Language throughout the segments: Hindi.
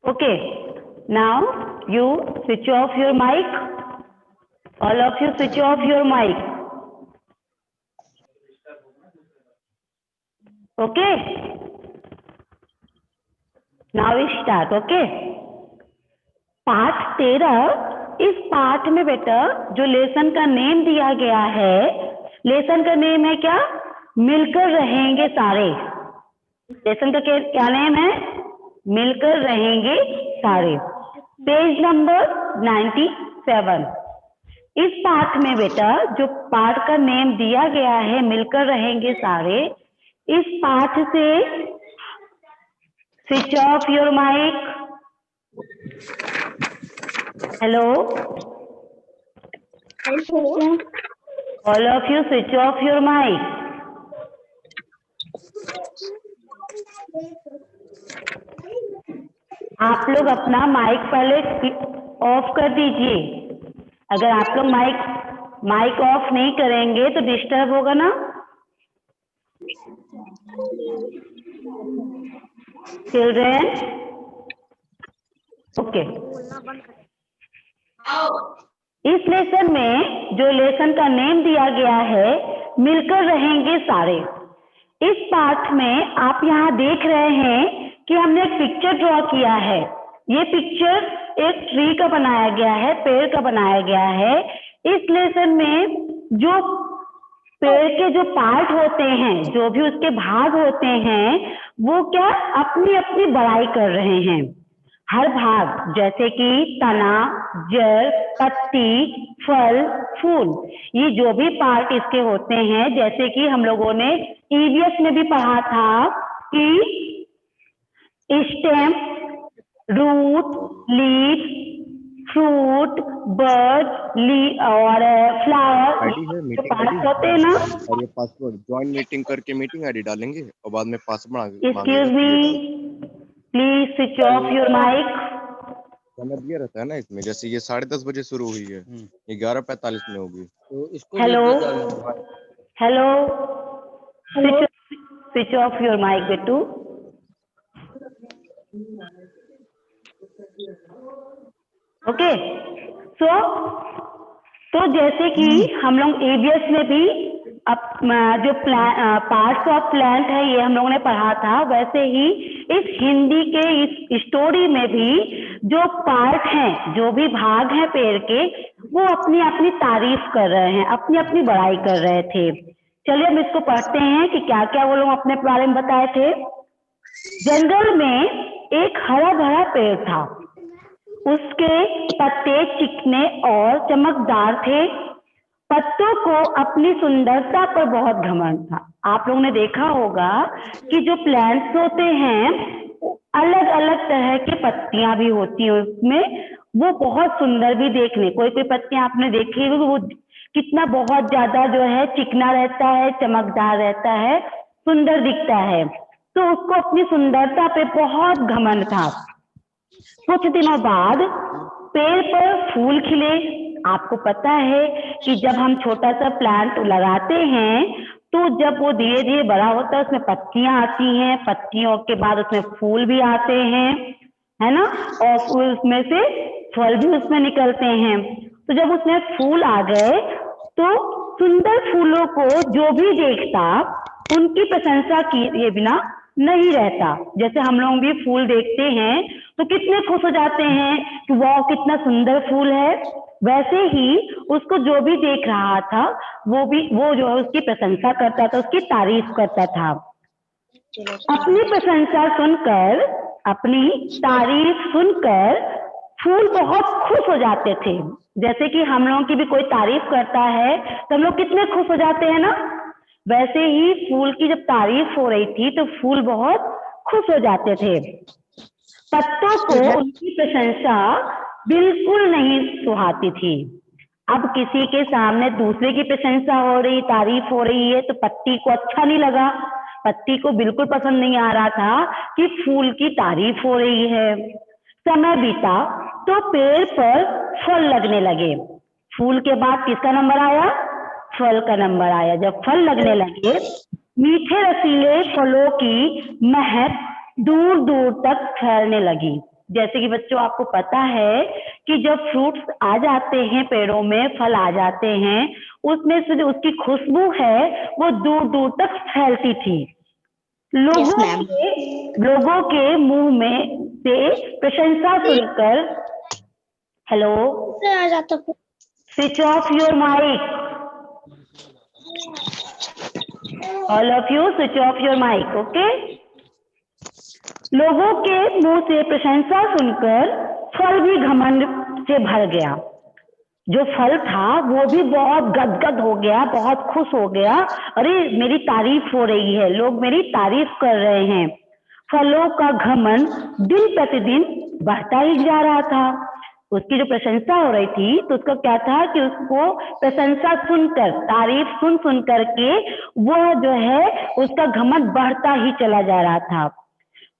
Okay, now you switch off your mic. All of you switch off your mic. Okay. Now we start. Okay. पाठ 13, इस पाठ में बेटा जो लेसन का नेम दिया गया है, लेसन का नेम है क्या? मिलकर रहेंगे सारे। लेसन का क्या नेम है? मिलकर रहेंगे सारे। Page number 97। इस पाठ में बेटा जो पाठ का नेम दिया गया है मिलकर रहेंगे सारे, इस पाठ से switch off your mic. Hello, all of you switch off your mic. आप लोग अपना माइक पहले ऑफ कर दीजिए। अगर आप लोग माइक ऑफ नहीं करेंगे तो डिस्टर्ब होगा ना। Children, okay. इस लेसन में जो लेसन का नेम दिया गया है मिलकर रहेंगे सारे, इस पाठ में आप यहाँ देख रहे हैं कि हमने एक पिक्चर ड्रॉ किया है। ये पिक्चर एक ट्री का बनाया गया है, पेड़ का बनाया गया है। इस लेसन में जो पेड़ के जो पार्ट होते हैं, जो भी उसके भाग होते हैं, वो क्या अपनी अपनी बड़ाई कर रहे हैं। हर भाग जैसे कि तना, जड़, पत्ती, फल, फूल, ये जो भी पार्ट इसके होते हैं, जैसे कि हम लोगों ने ईवीएस में भी पढ़ा था कि stem, root, leaf, fruit, bird, और फ्लावर, जो पार्ट होते हैं ना। और ये पासवर्ड ज्वाइन मीटिंग करके मीटिंग आईडी डालेंगे और बाद में password excuse me, please switch off your mic. समय दिया रहता है ना इसमें, जैसे ये 10:30 बजे शुरू हुई है, 11:45 में होगी, तो इसको hello, switch off your mic बेटू। ओके, सो तो जैसे कि हम लोग एबीएस में भी जो पार्ट्स ऑफ प्लांट है ये हम लोगों ने पढ़ा था, वैसे ही इस हिंदी के इस स्टोरी में भी जो पार्ट हैं, जो भी भाग हैं पेड़ के, वो अपनी अपनी तारीफ कर रहे हैं, अपनी अपनी बड़ाई कर रहे थे। चलिए हम इसको पढ़ते हैं कि क्या क्या वो लोग अपने बारे में बताए थे। जंगल में एक हरा भरा पेड़ था, उसके पत्ते चिकने और चमकदार थे। पत्तों को अपनी सुंदरता पर बहुत घमंड था। आप लोगों ने देखा होगा कि जो प्लांट्स होते हैं अलग अलग तरह की पत्तियां भी होती हैं उसमें, वो बहुत सुंदर भी देखने, कोई कोई पत्तियां आपने देखी होगी वो कितना बहुत ज्यादा जो है चिकना रहता है, चमकदार रहता है, सुंदर दिखता है, तो उसको अपनी सुंदरता पे बहुत घमंड था। कुछ दिनों बाद पेड़ पर फूल खिले। आपको पता है कि जब हम छोटा सा प्लांट लगाते हैं तो जब वो धीरे धीरे बड़ा होता है उसमें पत्तियां आती हैं, पत्तियों के बाद उसमें फूल भी आते हैं, है ना, और उसमें से फल भी उसमें निकलते हैं। तो जब उसमें फूल आ गए तो सुंदर फूलों को जो भी देखता उनकी प्रशंसा किए बिना नहीं रहता। जैसे हम लोग भी फूल देखते हैं तो कितने खुश हो जाते हैं कि वाह कितना सुंदर फूल है, वैसे ही उसको जो भी देख रहा था वो जो है उसकी प्रशंसा करता था, उसकी तारीफ करता था। अपनी प्रशंसा सुनकर, अपनी तारीफ सुनकर फूल बहुत खुश हो जाते थे। जैसे कि हम लोगों की भी कोई तारीफ करता है तो हम लोग कितने खुश हो जाते हैं ना, वैसे ही फूल की जब तारीफ हो रही थी तो फूल बहुत खुश हो जाते थे। पत्तों को उनकी प्रशंसा बिल्कुल नहीं सुहाती थी। अब किसी के सामने दूसरे की प्रशंसा हो रही, तारीफ हो रही है तो पत्ती को अच्छा नहीं लगा, पत्ती को बिल्कुल पसंद नहीं आ रहा था कि फूल की तारीफ हो रही है। समय बीता तो पेड़ पर फल लगने लगे। फूल के बाद किसका नंबर आया? फल का नंबर आया। जब फल लगने लगे, मीठे रसीले फलों की महक दूर दूर तक फैलने लगी। जैसे कि बच्चों आपको पता है कि जब फ्रूट्स आ जाते हैं पेड़ों में, फल आ जाते हैं, उसमें से जो उसकी खुशबू है वो दूर दूर तक फैलती थी। लोगों के मुंह में से प्रशंसा सुनकर, hello, switch off your mic, all of you switch off your mic, okay. लोगों के मुंह से प्रशंसा सुनकर फल भी घमंड से भर गया। जो फल था वो भी बहुत गदगद हो गया, बहुत खुश हो गया। अरे मेरी तारीफ हो रही है, लोग मेरी तारीफ कर रहे हैं। फलों का घमंड दिन प्रतिदिन बढ़ता ही जा रहा था। उसकी जो प्रशंसा हो रही थी तो उसका क्या था कि उसको प्रशंसा सुनकर, तारीफ सुन सुन करके वह जो है उसका घमंड बढ़ता ही चला जा रहा था।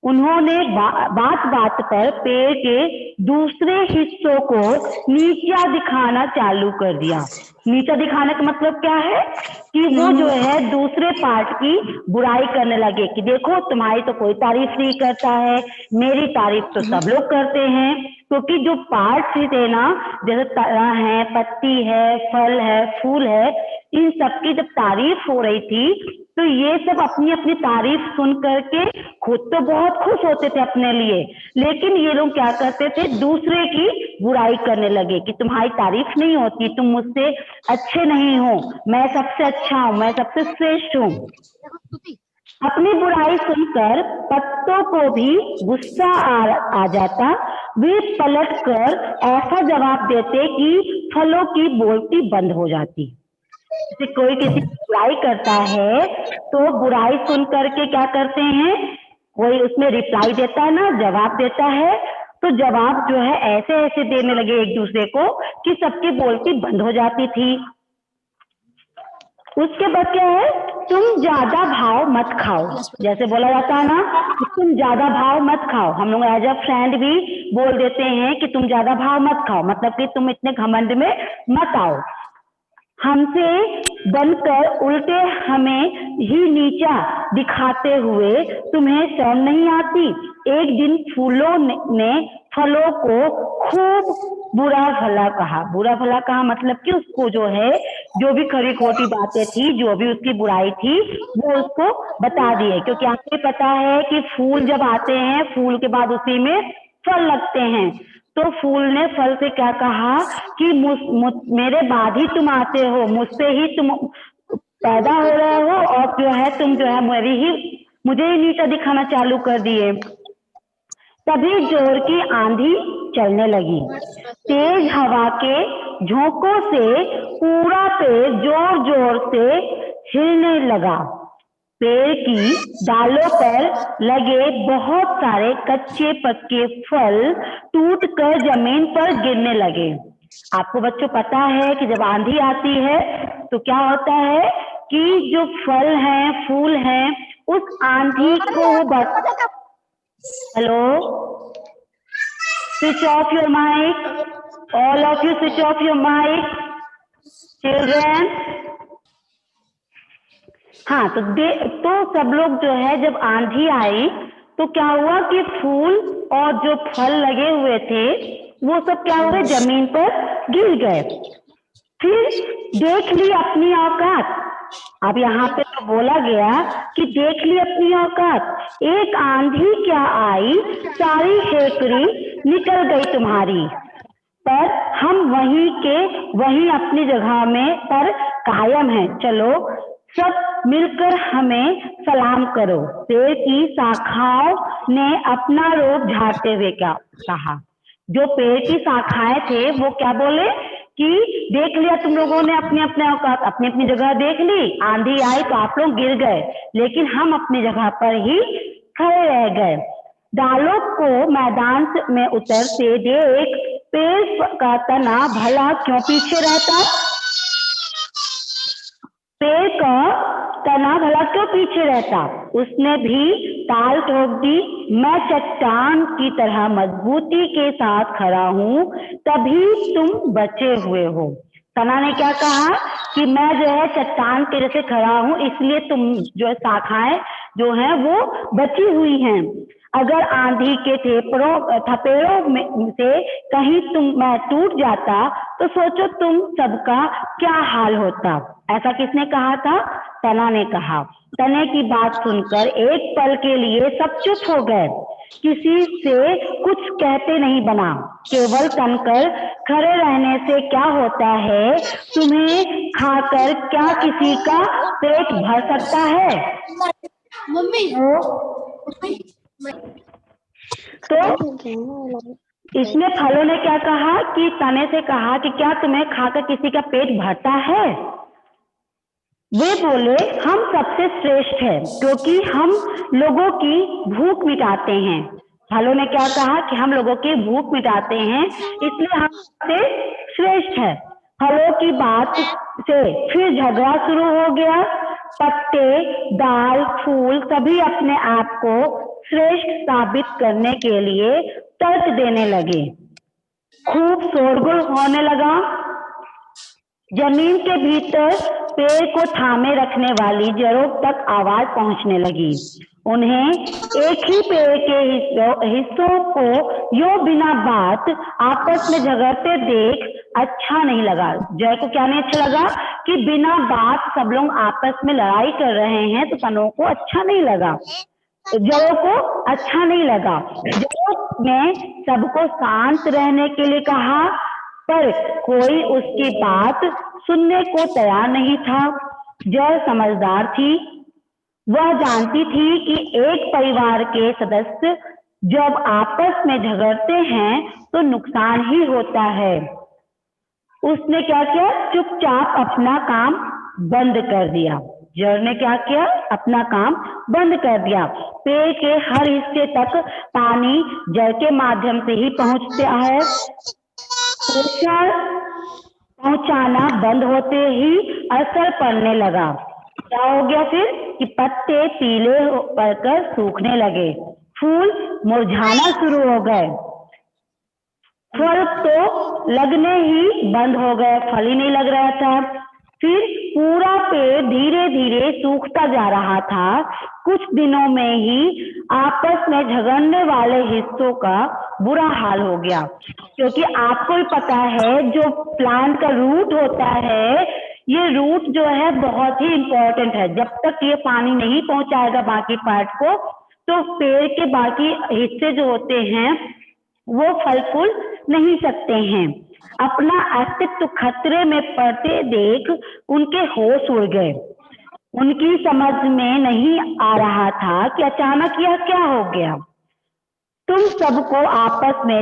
उन्होंने बात बात पर पेड़ के दूसरे हिस्सों को नीचा दिखाना चालू कर दिया। नीचा दिखाने का मतलब क्या है कि वो जो है दूसरे पार्ट की बुराई करने लगे कि देखो तुम्हारी तो कोई तारीफ नहीं करता है, मेरी तारीफ तो सब लोग करते हैं। क्योंकि जो पार्ट थे ना, जैसे तना है, पत्ती है, फल है, फूल है, इन सबकी जब तारीफ हो रही थी तो ये सब अपनी अपनी तारीफ सुन करके खुद तो बहुत खुश होते थे अपने लिए, लेकिन ये लोग क्या करते थे, दूसरे की बुराई करने लगे कि तुम्हारी तारीफ नहीं होती, तुम मुझसे अच्छे नहीं हो, मैं सबसे अच्छा हूँ, मैं सबसे श्रेष्ठ हूँ। अपनी बुराई सुनकर पत्तों को भी गुस्सा आ जाता। वे पलट कर ऐसा जवाब देते कि फलों की बोलती बंद हो जाती। जैसे कोई किसी की बुराई करता है तो बुराई सुन करके क्या करते हैं, कोई उसमें रिप्लाई देता है ना, जवाब देता है, तो जवाब जो है ऐसे ऐसे देने लगे एक दूसरे को कि सबकी बोलती बंद हो जाती थी। उसके बाद क्या है, तुम ज्यादा भाव मत खाओ। जैसे बोला जाता है ना कि तुम ज्यादा भाव मत खाओ, हम लोग एज अ फ्रेंड भी बोल देते हैं कि तुम ज्यादा भाव मत खाओ, मतलब कि तुम इतने घमंड में मत आओ। हमसे बनकर उल्टे हमें ही नीचा दिखाते हुए तुम्हें शर्म नहीं आती। एक दिन फूलों ने फलों को खूब बुरा भला कहा। बुरा भला कहा मतलब कि उसको जो है, जो भी खरी खोटी बातें थी, जो भी उसकी बुराई थी, वो उसको बता दिए। क्योंकि आपको पता है कि फूल जब आते हैं, फूल के बाद उसी में फल लगते हैं, तो फूल ने फल से क्या कहा कि मेरे बाद ही तुम आते हो, मुझसे ही तुम पैदा हो रहे हो, और जो है तुम जो है मुझे ही नीचा दिखाना चालू कर दिए। तभी जोर की आंधी चलने लगी। तेज हवा के झोंकों से पूरा पेड़ जोर जोर से हिलने लगा। पेड़ की डालों पर लगे बहुत सारे कच्चे पक्के फल टूटकर जमीन पर गिरने लगे। आपको बच्चों पता है कि जब आंधी आती है तो क्या होता है कि जो फल हैं, फूल हैं, उस आंधी को hello, switch off your mic, all of you switch off your mic, children. हाँ, तो सब लोग जो है, जब आंधी आई तो क्या हुआ कि फूल और जो फल लगे हुए थे वो सब क्या हुए, जमीन पर गिर गए। फिर देख ली अपनी औकात। अब यहाँ पे तो बोला गया कि देख ली अपनी औकात, एक आंधी क्या आई, सारी हेकड़ी निकल गई तुम्हारी, पर हम वहीं अपनी जगह में पर कायम है। चलो सब मिलकर हमें सलाम करो। पेड़ की शाखाओं ने अपना रोब झाड़ते हुए क्या कहा। जो पेड़ की शाखाएं थे वो क्या बोले कि देख लिया तुम लोगों ने अपने अपने औकात, अपनी अपनी जगह देख ली, आंधी आई तो आप लोग गिर गए, लेकिन हम अपनी जगह पर ही खड़े रह गए। डालों को मैदान में उतरते देख पेड़ का तना भला क्यों पीछे रहता, पेड़ का तना भला क्यों पीछे रहता। उसने भी ताल ठोक दी, मैं चट्टान की तरह मजबूती के साथ खड़ा हूँ, तभी तुम बचे हुए हो। तना ने क्या कहा कि मैं जो है चट्टान के जैसे खड़ा हूँ, इसलिए तुम जो शाखाएं जो है वो बची हुई हैं। अगर आंधी के थपेड़ों में से कहीं मैं टूट जाता तो सोचो तुम सबका क्या हाल होता। ऐसा किसने कहा था? तना ने कहा। तने की बात सुनकर एक पल के लिए सब चुप हो गए। किसी से कुछ कहते नहीं बना। केवल तनकर खड़े रहने से क्या होता है? तुम्हें खाकर क्या किसी का पेट भर सकता है? मम्मी तो इसमें फलों ने क्या कहा कि तने से कहा कि क्या तुम्हें खाकर किसी का पेट भरता है? वे बोले हम सबसे श्रेष्ठ हैं क्योंकि हम लोगों की भूख मिटाते हैं। फलों ने क्या कहा कि हम लोगों की भूख मिटाते हैं इसलिए हम सबसे श्रेष्ठ है। फलों की बात से फिर झगड़ा शुरू हो गया। पत्ते, दाल, फूल सभी अपने आप को श्रेष्ठ साबित करने के लिए तर्क देने लगे। खूब शोरगुल होने लगा। जमीन के भीतर पेड़ को थामे रखने वाली जड़ों तक आवाज पहुंचने लगी। उन्हें एक ही पेड़ के हिस्सों को यो बिना बात आपस में झगड़ते देख अच्छा नहीं लगा। जय को क्या नहीं अच्छा लगा कि बिना बात सब लोग आपस में लड़ाई कर रहे हैं, तो तनों को अच्छा नहीं लगा, जड़ों को अच्छा नहीं लगा। जड़ों ने सबको शांत रहने के लिए कहा, पर कोई उसकी बात सुनने को तैयार नहीं था। जड़ समझदार थी। वह जानती थी कि एक परिवार के सदस्य जब आपस में झगड़ते हैं तो नुकसान ही होता है। उसने क्या किया? चुपचाप अपना काम बंद कर दिया। जड़ ने क्या किया? अपना काम बंद कर दिया। पेड़ के हर हिस्से तक पानी जड़ के माध्यम से ही पहुंचता है। पोषण पहुंचाना बंद होते ही असर पड़ने लगा। क्या हो गया फिर कि पत्ते पीले पड़कर सूखने लगे, फूल मुरझाना शुरू हो गए, फल तो लगने ही बंद हो गए, फल ही नहीं लग रहा था। फिर पूरा पेड़ धीरे धीरे सूखता जा रहा था। कुछ दिनों में ही आपस में झगड़ने वाले हिस्सों का बुरा हाल हो गया, क्योंकि आपको भी पता है जो प्लांट का रूट होता है, ये रूट जो है बहुत ही इम्पोर्टेंट है। जब तक ये पानी नहीं पहुंचाएगा बाकी पार्ट को, तो पेड़ के बाकी हिस्से जो होते हैं वो फल फूल नहीं सकते हैं। अपना अस्तित्व खतरे में पड़ते देख उनके होश उड़ गए। उनकी समझ में नहीं आ रहा था कि अचानक यह क्या हो गया। तुम सबको आपस में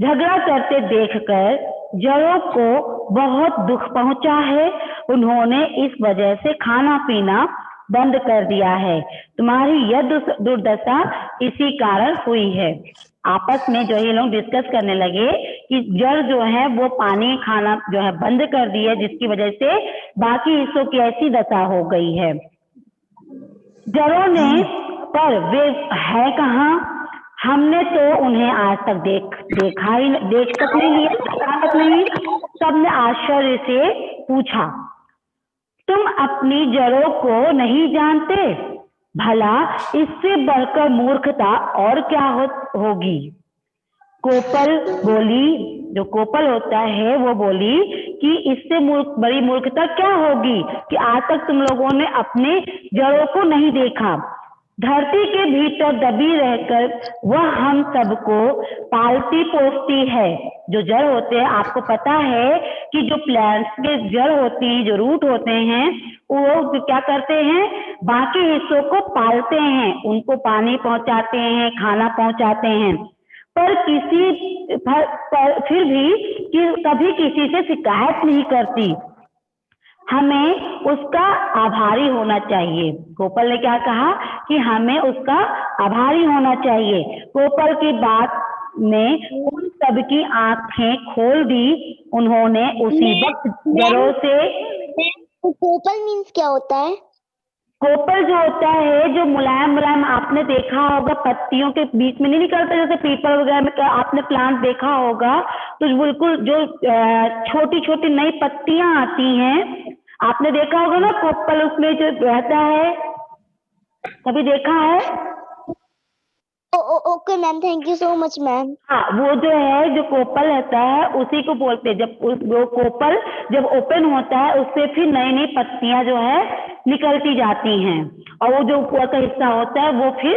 झगड़ा करते देखकर जड़ों को बहुत दुख पहुंचा है। उन्होंने इस वजह से खाना पीना बंद कर दिया है। तुम्हारी यह दुर्दशा इसी कारण हुई है। आपस में जो ये लोग डिस्कस करने लगे कि जड़ जो है वो पानी खाना जो है बंद कर दी है, जिसकी वजह से बाकी हिस्सों की ऐसी दशा हो गई है। जड़ों ने पर वे है कहाँ? हमने तो उन्हें आज तक देख तक नहीं लिया। सबने आश्चर्य से पूछा, तुम अपनी जड़ों को नहीं जानते? भला इससे बढ़कर मूर्खता और क्या होगी? कोपल बोली, जो कोपल होता है वो बोली कि इससे बड़ी मूर्खता क्या होगी कि आज तक तुम लोगों ने अपने जड़ों को नहीं देखा। धरती के भीतर दबी रहकर वह हम सबको पालती पोसती है। जो जड़ होते हैं, आपको पता है कि जो प्लांट्स के जड़ होती है, जो रूट होते हैं, वो क्या करते हैं? बाकी हिस्सों को पालते हैं, उनको पानी पहुंचाते हैं, खाना पहुंचाते हैं। पर फिर भी कभी किसी से शिकायत नहीं करती। हमें उसका आभारी होना चाहिए। कोपल ने क्या कहा कि हमें उसका आभारी होना चाहिए। कोपल की बात ने उन सबकी आंखें खोल दी। उन्होंने उसी वक्त जड़ों से। कोपल मीन्स क्या होता है? कोपल जो होता है, जो मुलायम मुलायम, आपने देखा होगा पत्तियों के बीच में नहीं निकलता, जैसे पीपल वगैरह में आपने प्लांट देखा होगा, तो बिल्कुल जो छोटी छोटी नई पत्तियां आती हैं, आपने देखा होगा ना कोपल उसमें जो रहता है, कभी देखा है? Okay ma'am, thank you so much ma'am. हाँ, वो जो है जो कोपल रहता है उसी को बोलते हैं। जब वो कोपल जब ओपन होता है उससे फिर नई नई पत्तियां जो है निकलती जाती हैं, और वो जो ऊपर का हिस्सा होता है वो फिर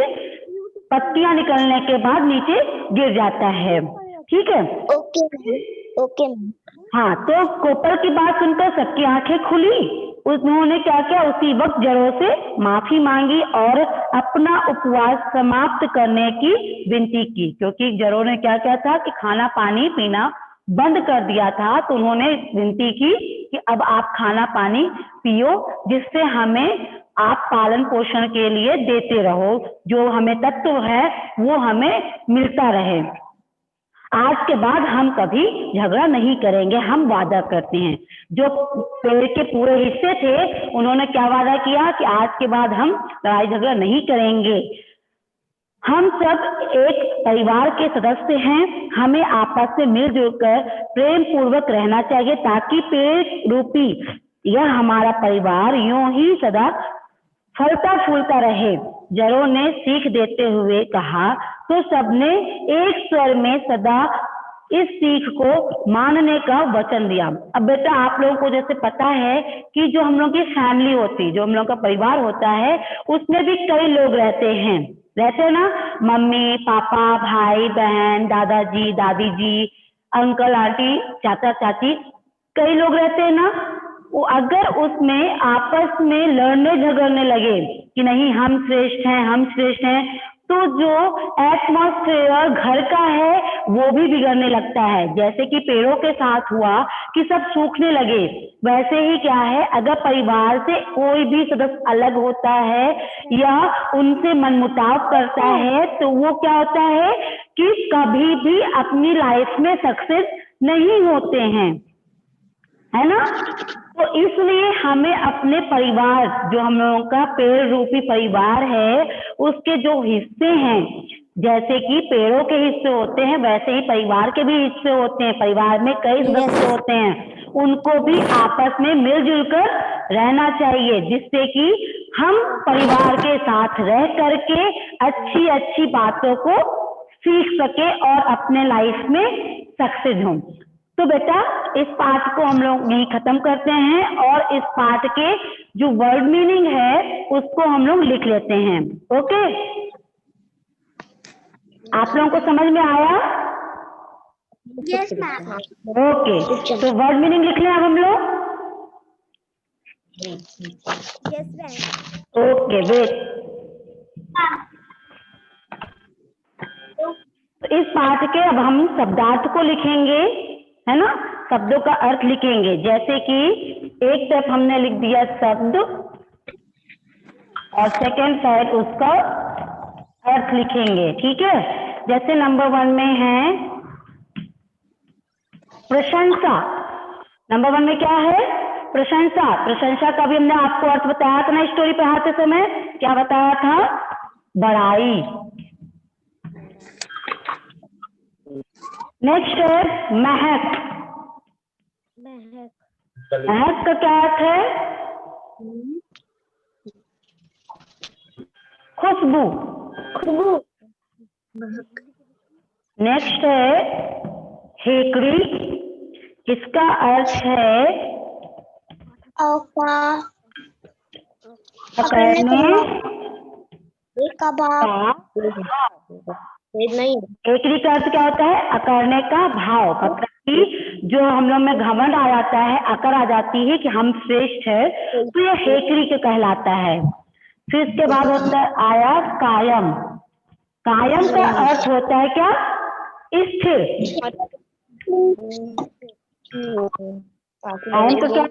पत्तियां निकलने के बाद नीचे गिर जाता है। ठीक है, ओके मैम, ओके मैम। हाँ, तो कोपल की बात सुनकर सबकी आंखें खुली। उन्होंने क्या किया, उसी वक्त जड़ों से माफी मांगी और अपना उपवास समाप्त करने की विनती की, क्योंकि जड़ों ने क्या किया था कि खाना पानी पीना बंद कर दिया था। तो उन्होंने विनती की कि अब आप खाना पानी पियो, जिससे हमें आप पालन पोषण के लिए देते रहो, जो हमें तत्व है वो हमें मिलता रहे। आज के बाद हम कभी झगड़ा नहीं करेंगे, हम वादा करते हैं। जो पेड़ के पूरे हिस्से थे उन्होंने क्या वादा किया कि आज के बाद हम लड़ाई झगड़ा नहीं करेंगे, हम सब एक परिवार के सदस्य हैं, हमें आपस में मिलजुल कर प्रेम पूर्वक रहना चाहिए, ताकि पेड़ रूपी यह हमारा परिवार यूं ही सदा फलता फूलता रहे। जड़ों ने सीख देते हुए कहा, तो सबने एक स्वर में सदा इस सीख को मानने का वचन दिया। अब बेटा आप लोगों को जैसे पता है कि जो हम लोग की फैमिली होती, जो हम लोग का परिवार होता है, उसमें भी कई लोग रहते हैं ना, मम्मी पापा भाई बहन दादाजी दादी जी अंकल आंटी चाचा चाची, कई लोग रहते हैं ना। वो अगर उसमें आपस में लड़ने झगड़ने लगे कि नहीं हम श्रेष्ठ हैं हम श्रेष्ठ हैं, तो जो एटमॉस्फेयर घर का है वो भी बिगड़ने लगता है। जैसे कि पेड़ों के साथ हुआ कि सब सूखने लगे, वैसे ही क्या है, अगर परिवार से कोई भी सदस्य अलग होता है या उनसे मनमुटाव करता है तो वो क्या होता है कि कभी भी अपनी लाइफ में सक्सेस नहीं होते हैं, है ना। तो इसलिए हमें अपने परिवार, जो हम लोगों का पेड़ रूपी परिवार है, उसके जो हिस्से हैं, जैसे कि पेड़ों के हिस्से होते हैं वैसे ही परिवार के भी हिस्से होते हैं, परिवार में कई सदस्य होते हैं, उनको भी आपस में मिलजुल कर रहना चाहिए, जिससे कि हम परिवार के साथ रह करके अच्छी अच्छी बातों को सीख सके और अपने लाइफ में सक्सेस हों। तो बेटा इस पाठ को हम लोग यही खत्म करते हैं, और इस पाठ के जो वर्ड मीनिंग है उसको हम लोग लिख लेते हैं। ओके, आप लोगों को समझ में आया? Yes ma'am. ओके, तो वर्ड मीनिंग लिख लें अब हम लोग। Yes ma'am. ओके वेट, तो इस पाठ के अब हम शब्दार्थ को लिखेंगे, है ना, शब्दों का अर्थ लिखेंगे। जैसे कि एक तरफ हमने लिख दिया शब्द और सेकंड साइड उसका अर्थ लिखेंगे, ठीक है। जैसे नंबर 1 में है प्रशंसा। नंबर 1 में क्या है? प्रशंसा। प्रशंसा का भी हमने आपको अर्थ बताया था ना स्टोरी पढ़ाते समय, क्या बताया था? बड़ाई। नेक्स्ट है महक। महक का क्या अर्थ है? खुशबू। नेक्स्ट है हेकड़ी, इसका अर्थ है पकड़ने का नहीं। हेकड़ी का अर्थ क्या होता है? अकड़ने का भाव। मतलब कि जो हम लोग में घमंड आ जाता है, अकड़ आ जाती है कि हम श्रेष्ठ है, तो ये हेकड़ी के कहलाता है। फिर इसके बाद होता है आया कायम। कायम का अर्थ होता है क्या? स्थिर। कायम का क्या?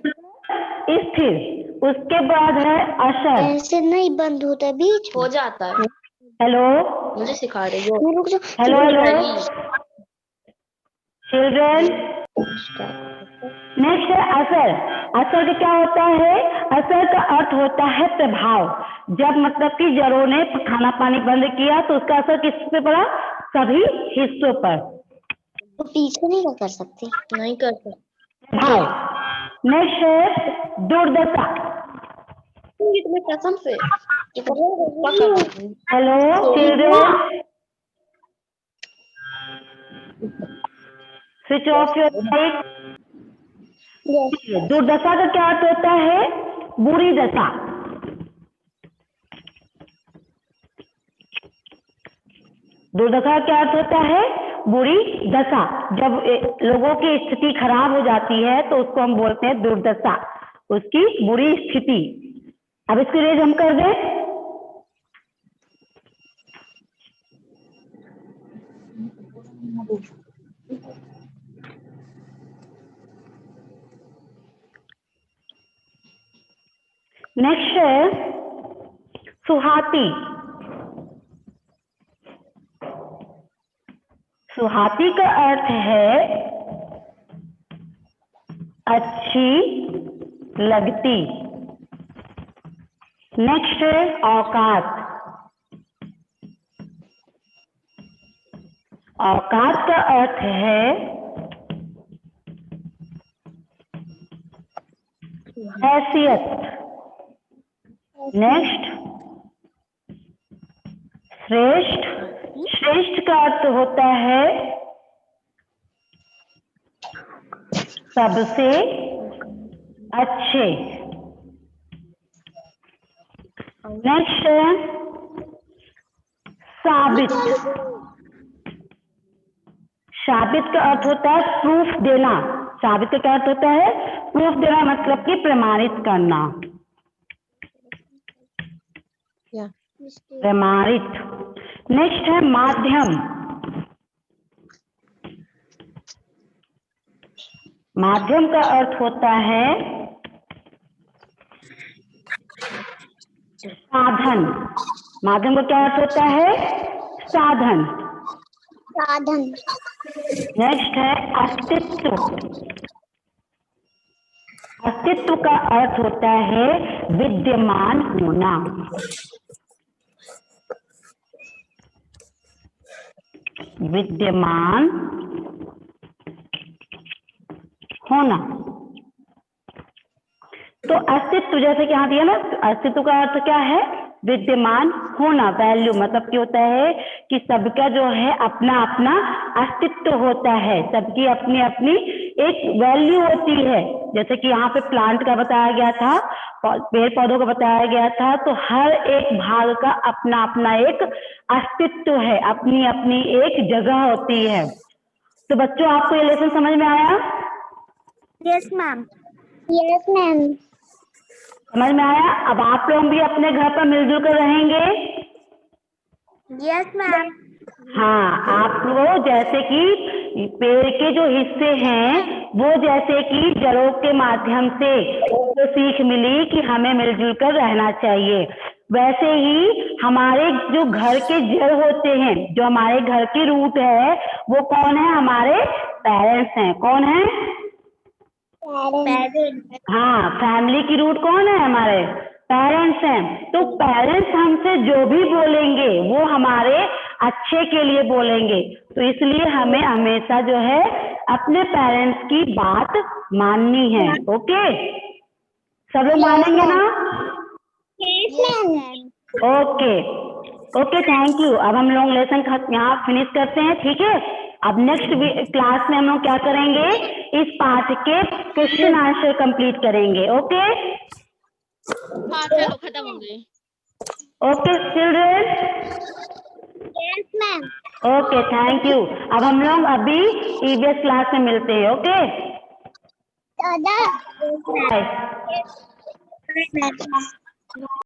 स्थिर। उसके बाद है असर। ऐसे नहीं बंद होता, बीच हो जाता है। हेलो, मुझे सिखा रही हो। Hello hello children. नेक्स्ट है असर। असर का क्या होता है? असर का अर्थ होता है प्रभाव। जब मतलब कि जड़ों ने खाना पानी बंद किया तो उसका असर किस पे पड़ा? सभी हिस्सों पर। तो पीछे नहीं कर सकते। नहीं कर सकते। भाव। नेक्स्ट है दुर्दशा। कसम से hello children, switch off your light. Yes. दुर्दशा का क्या अर्थ होता है? बुरी दशा। दुर्दशा का क्या अर्थ होता है? बुरी दशा। जब लोगों की स्थिति खराब हो जाती है तो उसको हम बोलते हैं दुर्दशा, उसकी बुरी स्थिति। अब इसको रेज हम कर दें। नेक्स्ट है सुहाती। सुहाती का अर्थ है अच्छी लगती। नेक्स्ट है औकात। औकात का अर्थ है हैसियत। नेक्स्ट श्रेष्ठ। श्रेष्ठ का अर्थ होता है सबसे अच्छे। नेक्स्ट है साबित। साबित का अर्थ होता है प्रूफ देना। साबित का क्या अर्थ होता है? प्रूफ देना, मतलब कि प्रमाणित करना। प्रमाणित। नेक्स्ट है माध्यम। माध्यम का अर्थ होता है साधन। माध्यम का क्या अर्थ होता है? साधन। साधन। नेक्स्ट है अस्तित्व। अस्तित्व का अर्थ होता है विद्यमान होना। विद्यमान होना। तो अस्तित्व, जैसे कि यहाँ दिया ना, अस्तित्व का अर्थ क्या है? विद्यमान होना, वैल्यू, मतलब क्या होता है कि सबका जो है अपना अपना अस्तित्व होता है, सबकी अपनी अपनी एक वैल्यू होती है। जैसे कि यहाँ पे प्लांट का बताया गया था, पेड़ पौधों का बताया गया था, तो हर एक भाग का अपना अपना एक अस्तित्व है, अपनी अपनी एक जगह होती है। तो बच्चों, आपको ये लेसन समझ में आया? Yes ma'am. Yes ma'am. समझ में आया? अब आप लोग भी अपने घर पर मिलजुल कर रहेंगे। Yes ma'am. हाँ, आप लोग जैसे कि पेड़ के जो हिस्से हैं वो जैसे कि जड़ों के माध्यम से उनको सीख मिली कि हमें मिलजुल कर रहना चाहिए, वैसे ही हमारे जो घर के जड़ होते हैं, जो हमारे घर की रूट है, वो कौन है? हमारे पेरेंट्स हैं। कौन है? पेरेंट्स। हाँ, फैमिली की रूट कौन है? हमारे पेरेंट्स हैं। तो पेरेंट्स हमसे जो भी बोलेंगे वो हमारे अच्छे के लिए बोलेंगे, तो इसलिए हमें हमेशा जो है अपने पेरेंट्स की बात माननी है। ओके, सब लोग मानेंगे ना? Okay okay, thank you. अब हम लोग लेसन यहाँ फिनिश करते हैं, ठीक है? अब नेक्स्ट क्लास में हम लोग क्या करेंगे? इस पाठ के क्वेश्चन आंसर कंप्लीट करेंगे। ओके? हाँ चलो, खत्म हो गई। Okay children. Yes ma'am. Okay, thank you. अब हम लोग अभी ईवीएस क्लास में मिलते हैं। ओके, दादा। बाय।